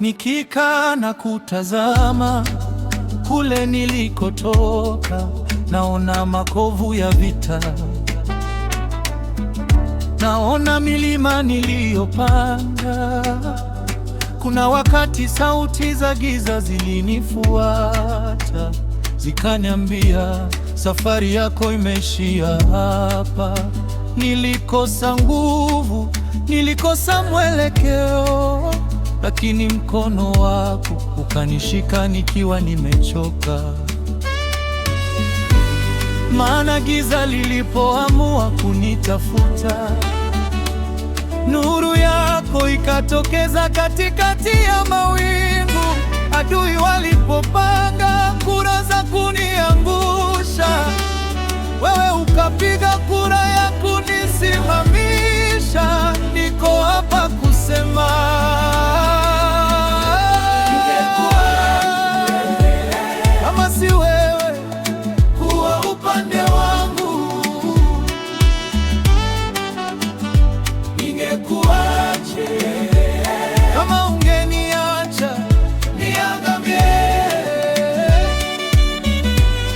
Nikikaa na kutazama kule nilikotoka, naona makovu ya vita, naona milima niliyopanda. Kuna wakati sauti za giza zilinifuata, zikaniambia safari yako imeishia hapa. Nilikosa nguvu, nilikosa mwelekeo, lakini mkono wako ukanishika nikiwa nimechoka. Maana giza lilipoamua kunitafuta, nuru yako ikatokeza katikati ya mawingu. Adui walipopanga kura za kuniangusha, wewe ukapiga kura ya kunisimamisha. Niko hapa kusema kama si wewe kuwa upande wangu, ningekuaje? Kama ungeniacha niangamie,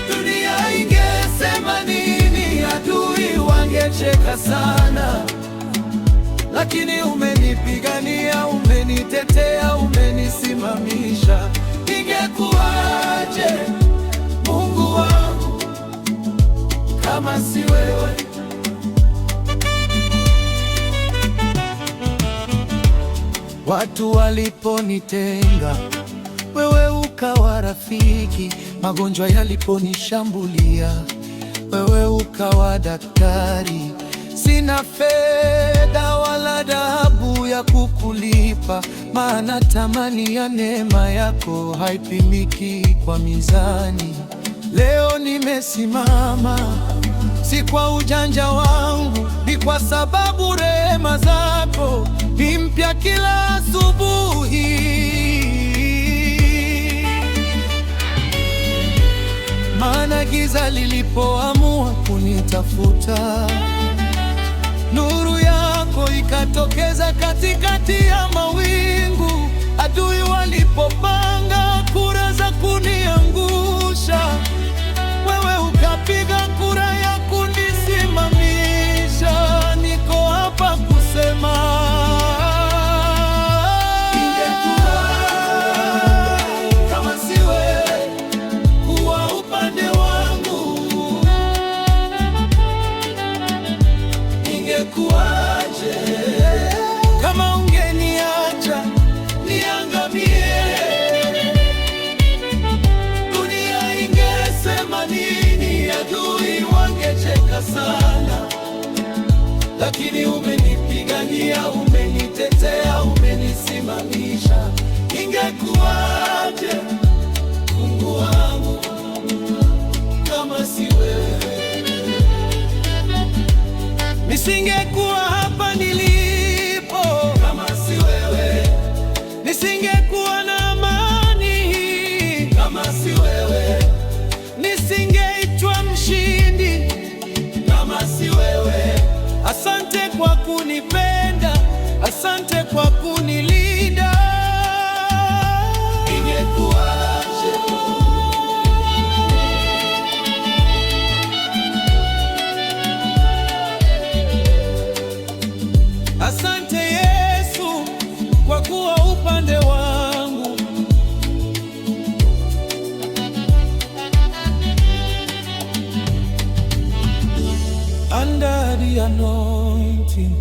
dunia ingesema nini? Adui wangecheka sana, lakini umenipigania, umenitetea, umenisimamisha. Ingekuwaje Mungu wangu kama si wewe? Watu waliponitenga, wewe ukawa rafiki. Magonjwa yaliponishambulia, wewe ukawa daktari. Sina fedha wala dhahabu ya kukulipa, maana thamani ya neema yako haipimiki kwa mizani. Leo nimesimama, si kwa ujanja wangu, ni kwa sababu rehema zako ni mpya kila asubuhi. Maana giza lilipoamua kunitafuta, nuru yako ikatokeza katikati ya mawingu. Adui walipopanga kura za kuniangusha, wewe ukapiga kura ya kunisimamisha. Niko hapa kusema kama si wewe kuwa upande wangu, ningekuaje? Kama ungeniacha niangamie, dunia ingesema nini? Adui wangecheka sana, lakini umenipigania, umenitetea, umenisimamisha. Ingekuwaje Mungu wangu kama si wewe? Nisingekuwa hapa nilipo kama si wewe, nisingekuwa na amani kama si wewe, nisingeitwa mshindi kama si wewe. Asante kwa kunipenda, asante kwa kunilinda. Ingekuwaje? Asante Yesu kwa kuwa upande wangu. Under the anointing